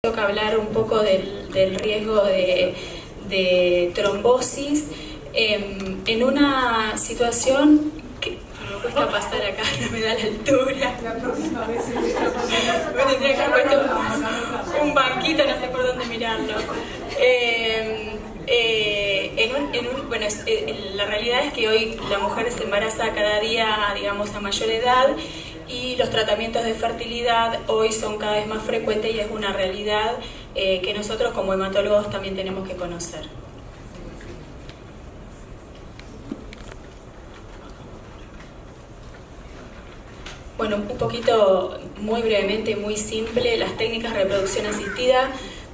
Tengo que hablar un poco del riesgo de trombosis en una situación que me cuesta pasar acá, no me da la altura. La próxima vez me tendría que haber puesto un banquito, no sé por dónde mirarlo. Bueno, la realidad es que hoy la mujer se embaraza cada día, digamos, a mayor edad, y los tratamientos de fertilidad hoy son cada vez más frecuentes y es una realidad que nosotros como hematólogos también tenemos que conocer. Bueno, un poquito, muy brevemente, muy simple, las técnicas de reproducción asistida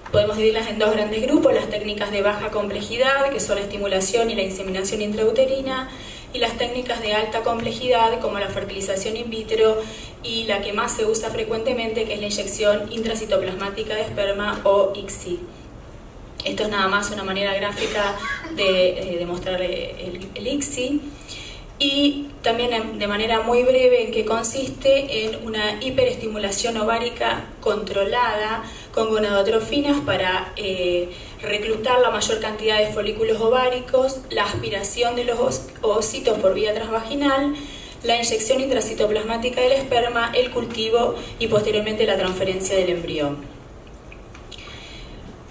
podemos dividirlas en dos grandes grupos: las técnicas de baja complejidad, que son la estimulación y la inseminación intrauterina, y las técnicas de alta complejidad, como la fertilización in vitro y la que más se usa frecuentemente, que es la inyección intracitoplasmática de esperma o ICSI. Esto es nada más una manera gráfica de demostrar el ICSI. Y también de manera muy breve, en que consiste en una hiperestimulación ovárica controlada con gonadotrofinas para reclutar la mayor cantidad de folículos ováricos, la aspiración de los ovocitos por vía transvaginal, la inyección intracitoplasmática del esperma, el cultivo y posteriormente la transferencia del embrión.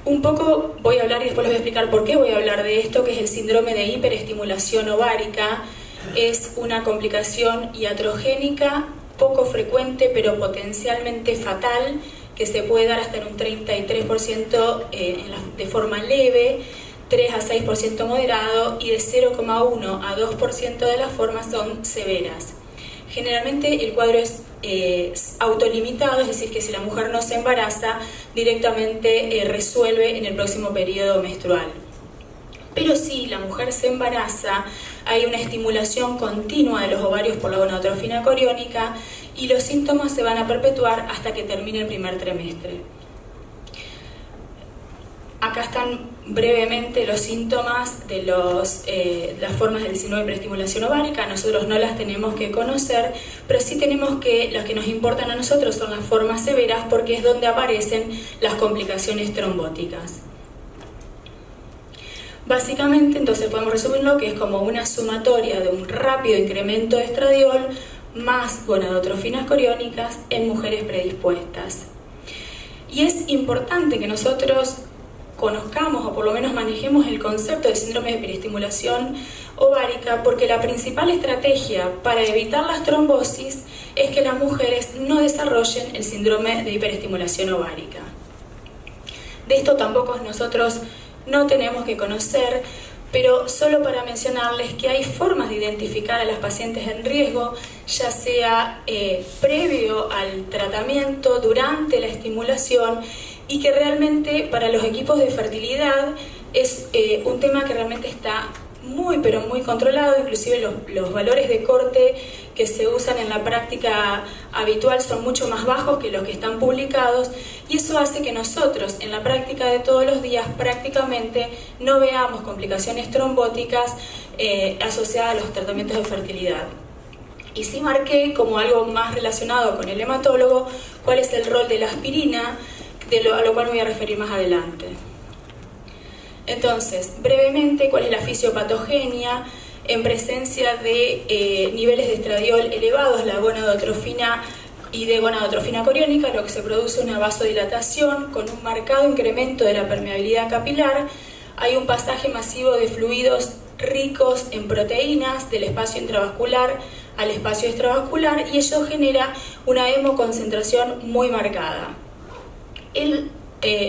Un poco voy a hablar y después les voy a explicar por qué voy a hablar de esto, que es el síndrome de hiperestimulación ovárica. Es una complicación iatrogénica poco frecuente pero potencialmente fatal, que se puede dar hasta en un 33% de forma leve, 3 a 6% moderado y de 0,1 a 2% de las formas son severas. Generalmente el cuadro es autolimitado, es decir, que si la mujer no se embaraza, directamente resuelve en el próximo periodo menstrual. Pero si la mujer se embaraza, hay una estimulación continua de los ovarios por la gonadotrofina coriónica y los síntomas se van a perpetuar hasta que termine el primer trimestre. Acá están brevemente los síntomas de las formas del síndrome de hiperestimulación ovárica. Nosotros no las tenemos que conocer, pero sí tenemos que, las que nos importan a nosotros son las formas severas, porque es donde aparecen las complicaciones trombóticas. Básicamente, entonces podemos resumirlo que es como una sumatoria de un rápido incremento de estradiol más gonadotrofinas coriónicas en mujeres predispuestas. Y es importante que nosotros conozcamos o por lo menos manejemos el concepto de síndrome de hiperestimulación ovárica, porque la principal estrategia para evitar las trombosis es que las mujeres no desarrollen el síndrome de hiperestimulación ovárica. De esto tampoco nosotros no tenemos que conocer, pero solo para mencionarles que hay formas de identificar a las pacientes en riesgo, ya sea previo al tratamiento, durante la estimulación, y que realmente para los equipos de fertilidad es un tema que realmente está muy pero muy controlado. Inclusive los valores de corte que se usan en la práctica habitual son mucho más bajos que los que están publicados, y eso hace que nosotros en la práctica de todos los días prácticamente no veamos complicaciones trombóticas asociadas a los tratamientos de fertilidad. Y sí marqué como algo más relacionado con el hematólogo cuál es el rol de la aspirina, a lo cual me voy a referir más adelante. Entonces, brevemente, ¿cuál es la fisiopatogenia? En presencia de niveles de estradiol elevados, la gonadotrofina y de gonadotrofina coriónica, lo que se produce una vasodilatación con un marcado incremento de la permeabilidad capilar. Hay un pasaje masivo de fluidos ricos en proteínas del espacio intravascular al espacio extravascular, y ello genera una hemoconcentración muy marcada. El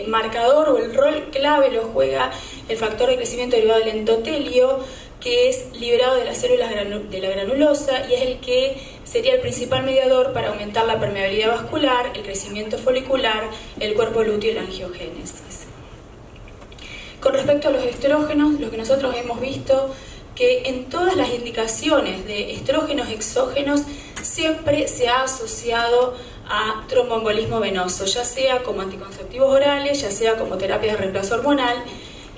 marcador o el rol clave lo juega el factor de crecimiento derivado del endotelio, que es liberado de las células de la granulosa y es el que sería el principal mediador para aumentar la permeabilidad vascular, el crecimiento folicular, el cuerpo lúteo y la angiogénesis. Con respecto a los estrógenos, lo que nosotros hemos visto que en todas las indicaciones de estrógenos exógenos siempre se ha asociado a tromboembolismo venoso, ya sea como anticonceptivos orales, ya sea como terapia de reemplazo hormonal,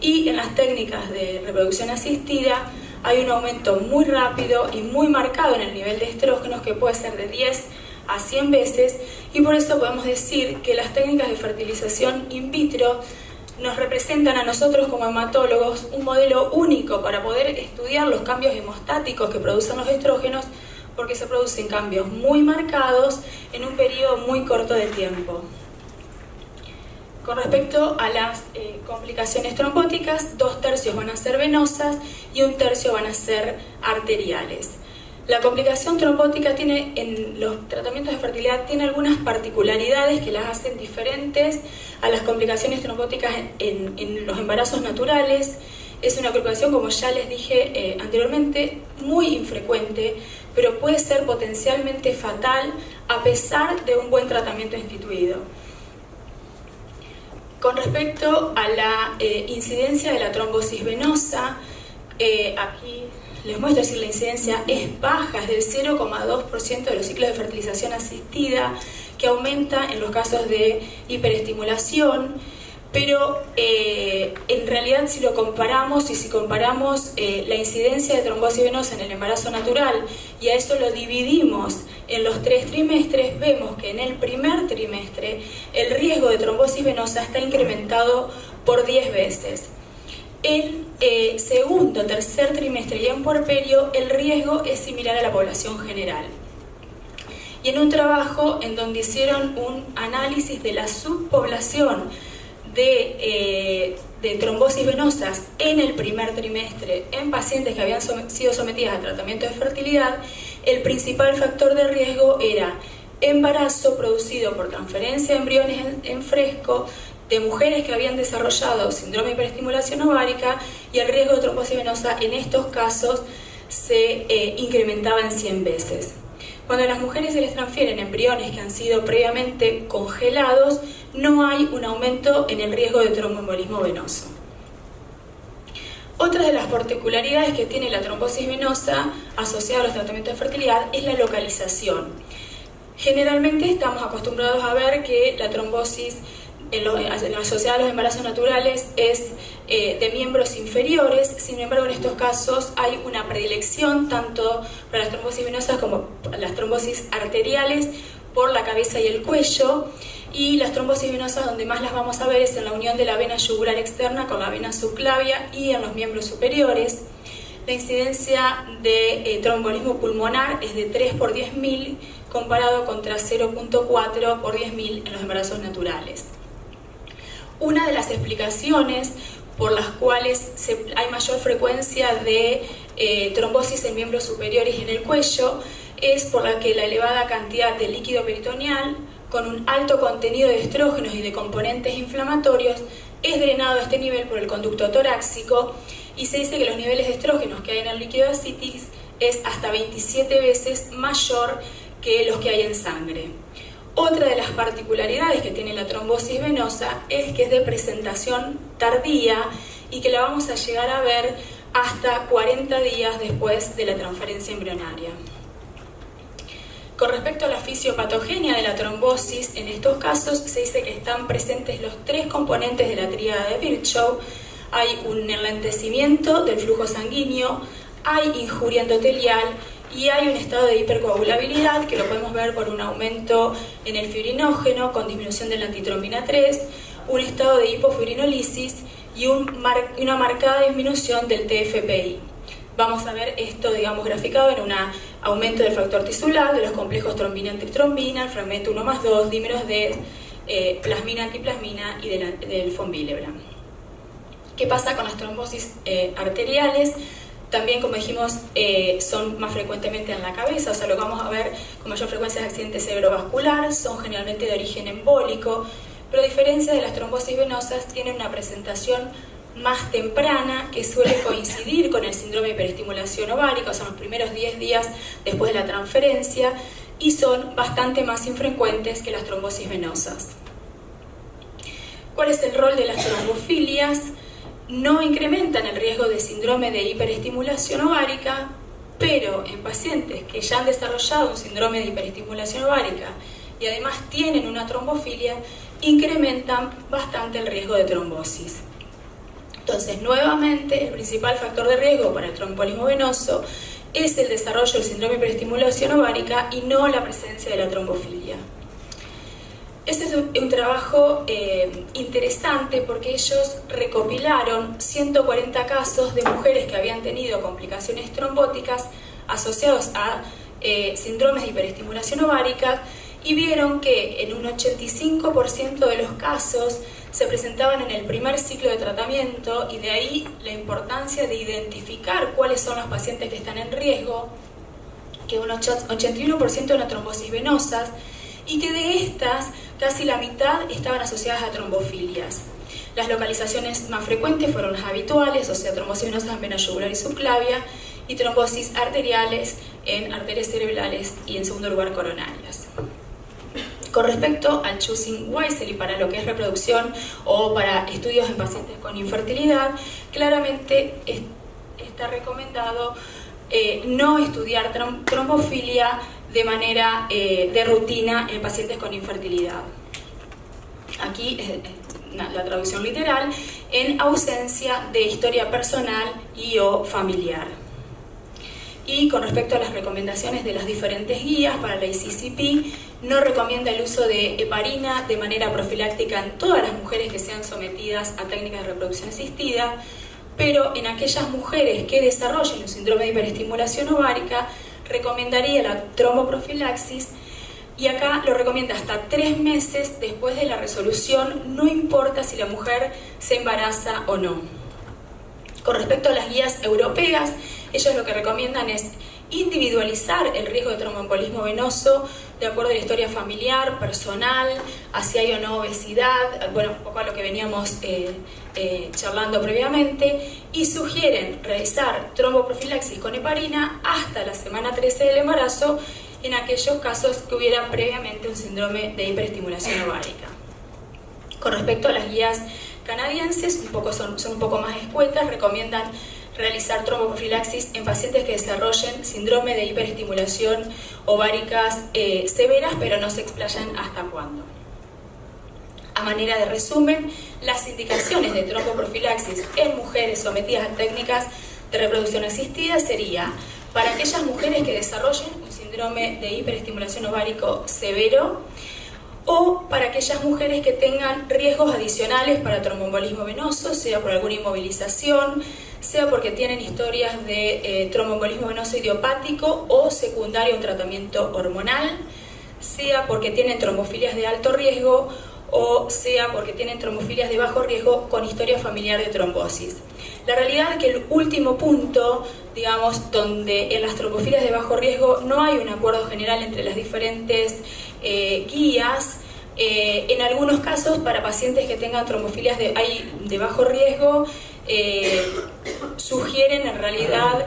y en las técnicas de reproducción asistida hay un aumento muy rápido y muy marcado en el nivel de estrógenos, que puede ser de 10 a 100 veces, y por eso podemos decir que las técnicas de fertilización in vitro nos representan a nosotros como hematólogos un modelo único para poder estudiar los cambios hemostáticos que producen los estrógenos, porque se producen cambios muy marcados en un periodo muy corto de tiempo. Con respecto a las complicaciones trombóticas, 2/3 van a ser venosas y 1/3 van a ser arteriales. La complicación trombótica en los tratamientos de fertilidad tiene algunas particularidades que las hacen diferentes a las complicaciones trombóticas en los embarazos naturales. Es una complicación, como ya les dije anteriormente, muy infrecuente, pero puede ser potencialmente fatal a pesar de un buen tratamiento instituido. Con respecto a la incidencia de la trombosis venosa, aquí les muestro si la incidencia es baja, es del 0,2% de los ciclos de fertilización asistida, que aumenta en los casos de hiperestimulación, pero en realidad si comparamos la incidencia de trombosis venosa en el embarazo natural y a eso lo dividimos en los 3 trimestres, vemos que en el primer trimestre el riesgo de trombosis venosa está incrementado por 10 veces. El segundo, tercer trimestre y en puerperio el riesgo es similar a la población general. Y en un trabajo en donde hicieron un análisis de la subpoblación de trombosis venosas en el primer trimestre en pacientes que habían sido sometidas a tratamiento de fertilidad, el principal factor de riesgo era embarazo producido por transferencia de embriones en fresco de mujeres que habían desarrollado síndrome de hiperestimulación ovárica, y el riesgo de trombosis venosa en estos casos se incrementaba en 100 veces. Cuando a las mujeres se les transfieren embriones que han sido previamente congelados, no hay un aumento en el riesgo de tromboembolismo venoso. Otra de las particularidades que tiene la trombosis venosa asociada a los tratamientos de fertilidad es la localización. Generalmente estamos acostumbrados a ver que la trombosis asociada a los embarazos naturales es de miembros inferiores. Sin embargo, en estos casos hay una predilección tanto para las trombosis venosas como para las trombosis arteriales por la cabeza y el cuello, y las trombosis venosas donde más las vamos a ver es en la unión de la vena yugular externa con la vena subclavia y en los miembros superiores. La incidencia de tromboembolismo pulmonar es de 3 por 10.000 comparado contra 0,4 por 10.000 en los embarazos naturales. Una de las explicaciones por las cuales hay mayor frecuencia de trombosis en miembros superiores y en el cuello es por la elevada cantidad de líquido peritoneal con un alto contenido de estrógenos y de componentes inflamatorios es drenado a este nivel por el conducto torácico, y se dice que los niveles de estrógenos que hay en el líquido de ascitis es hasta 27 veces mayor que los que hay en sangre. Otra de las particularidades que tiene la trombosis venosa es que es de presentación tardía y que la vamos a llegar a ver hasta 40 días después de la transferencia embrionaria. Con respecto a la fisiopatogenia de la trombosis, en estos casos se dice que están presentes los 3 componentes de la tríada de Virchow. Hay un enlentecimiento del flujo sanguíneo, hay injuria endotelial y hay un estado de hipercoagulabilidad que lo podemos ver por un aumento en el fibrinógeno con disminución de la antitrombina 3, un estado de hipofibrinolisis y una marcada disminución del TFPI. Vamos a ver esto, graficado en un aumento del factor tisular, de los complejos trombina-antitrombina, el fragmento 1+2, dímeros de plasmina-antiplasmina y del von Willebrand. ¿Qué pasa con las trombosis arteriales? También, como dijimos, son más frecuentemente en la cabeza, o sea, lo que vamos a ver con mayor frecuencia es accidente cerebrovascular, son generalmente de origen embólico, pero a diferencia de las trombosis venosas, tienen una presentación más temprana que suele coincidir con el síndrome de hiperestimulación ovárica, o sea, los primeros 10 días después de la transferencia, y son bastante más infrecuentes que las trombosis venosas. ¿Cuál es el rol de las trombofilias? No incrementan el riesgo de síndrome de hiperestimulación ovárica, pero en pacientes que ya han desarrollado un síndrome de hiperestimulación ovárica y además tienen una trombofilia, incrementan bastante el riesgo de trombosis. Entonces, nuevamente, el principal factor de riesgo para el tromboembolismo venoso es el desarrollo del síndrome de hiperestimulación ovárica y no la presencia de la trombofilia. Este es un trabajo interesante porque ellos recopilaron 140 casos de mujeres que habían tenido complicaciones trombóticas asociados a síndromes de hiperestimulación ovárica y vieron que en un 85% de los casos se presentaban en el primer ciclo de tratamiento, y de ahí la importancia de identificar cuáles son los pacientes que están en riesgo, que un 81% eran trombosis venosas, y que de estas casi la mitad estaban asociadas a trombofilias. Las localizaciones más frecuentes fueron las habituales, o sea, trombosis venosas en vena yugular y subclavia, y trombosis arteriales en arterias cerebrales y, en segundo lugar, coronarias. Con respecto al choosing wisely para lo que es reproducción o para estudios en pacientes con infertilidad, claramente está recomendado no estudiar trombofilia de manera de rutina en pacientes con infertilidad. Aquí la traducción literal, en ausencia de historia personal y o familiar. Y con respecto a las recomendaciones de las diferentes guías para la ICCP, no recomienda el uso de heparina de manera profiláctica en todas las mujeres que sean sometidas a técnicas de reproducción asistida, pero en aquellas mujeres que desarrollen un síndrome de hiperestimulación ovárica, recomendaría la tromboprofilaxis, y acá lo recomienda hasta 3 meses después de la resolución, no importa si la mujer se embaraza o no. Con respecto a las guías europeas, ellos lo que recomiendan es individualizar el riesgo de tromboembolismo venoso de acuerdo a la historia familiar, personal, a si hay o no obesidad, bueno, un poco a lo que veníamos charlando previamente, y sugieren realizar tromboprofilaxis con heparina hasta la semana 13 del embarazo en aquellos casos que hubiera previamente un síndrome de hiperestimulación ovárica. Con respecto a las guías canadienses, son un poco más escuetas, recomiendan realizar tromboprofilaxis en pacientes que desarrollen síndrome de hiperestimulación ováricas severas, pero no se explayan hasta cuándo. A manera de resumen, las indicaciones de tromboprofilaxis en mujeres sometidas a técnicas de reproducción asistida sería para aquellas mujeres que desarrollen un síndrome de hiperestimulación ovárico severo, o para aquellas mujeres que tengan riesgos adicionales para tromboembolismo venoso, sea por alguna inmovilización, sea porque tienen historias de tromboembolismo venoso idiopático o secundario a un tratamiento hormonal, sea porque tienen trombofilias de alto riesgo o sea porque tienen trombofilias de bajo riesgo con historia familiar de trombosis. La realidad es que el último punto, digamos, donde en las trombofilias de bajo riesgo no hay un acuerdo general entre las diferentes guías, en algunos casos para pacientes que tengan trombofilias de bajo riesgo, sugieren en realidad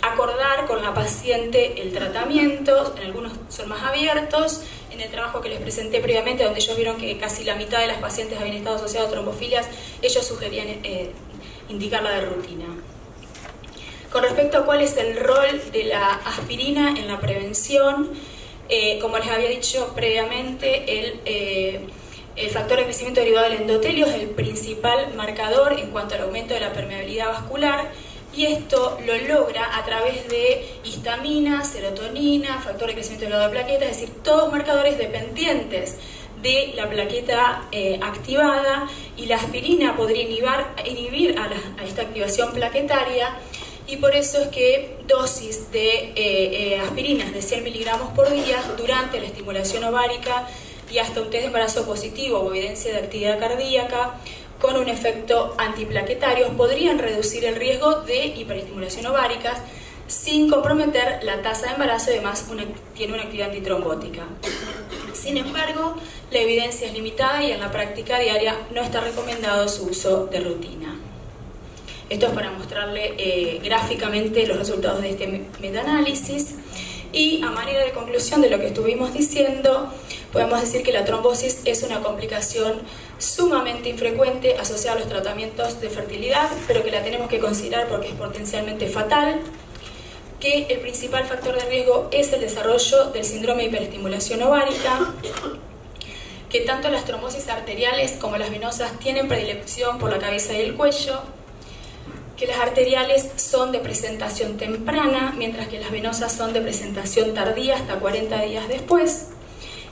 acordar con la paciente el tratamiento. En algunos son más abiertos. En el trabajo que les presenté previamente, donde ellos vieron que casi la mitad de las pacientes habían estado asociadas a trombofilias, ellos sugerían indicarla de rutina. Con respecto a cuál es el rol de la aspirina en la prevención, como les había dicho previamente, el factor de crecimiento derivado del endotelio es el principal marcador en cuanto al aumento de la permeabilidad vascular, y esto lo logra a través de histamina, serotonina, factor de crecimiento derivado de plaquetas, es decir, todos marcadores dependientes de la plaqueta activada, y la aspirina podría inhibir a esta activación plaquetaria, y por eso es que dosis de aspirinas de 100 miligramos por día durante la estimulación ovárica y hasta un test de embarazo positivo o evidencia de actividad cardíaca con un efecto antiplaquetario podrían reducir el riesgo de hiperestimulación ovárica sin comprometer la tasa de embarazo, y además tiene una actividad antitrombótica. Sin embargo, la evidencia es limitada y en la práctica diaria no está recomendado su uso de rutina. Esto es para mostrarle gráficamente los resultados de este metaanálisis, y a manera de conclusión de lo que estuvimos diciendo, podemos decir que la trombosis es una complicación sumamente infrecuente asociada a los tratamientos de fertilidad, pero que la tenemos que considerar porque es potencialmente fatal, que el principal factor de riesgo es el desarrollo del síndrome de hiperestimulación ovárica, que tanto las trombosis arteriales como las venosas tienen predilección por la cabeza y el cuello, que las arteriales son de presentación temprana, mientras que las venosas son de presentación tardía hasta 40 días después,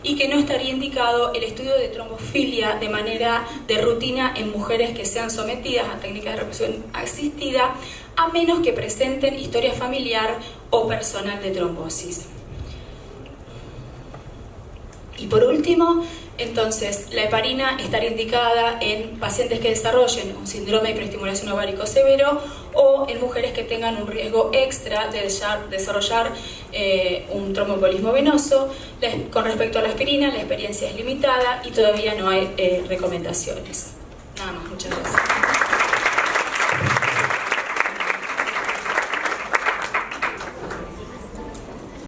y que no estaría indicado el estudio de trombofilia de manera de rutina en mujeres que sean sometidas a técnicas de reproducción asistida, a menos que presenten historia familiar o personal de trombosis. Y por último, entonces, la heparina estaría indicada en pacientes que desarrollen un síndrome de hiperestimulación ovárico severo o en mujeres que tengan un riesgo extra de desarrollar un tromboembolismo venoso. Con respecto a la aspirina, la experiencia es limitada y todavía no hay recomendaciones. Nada más, muchas gracias.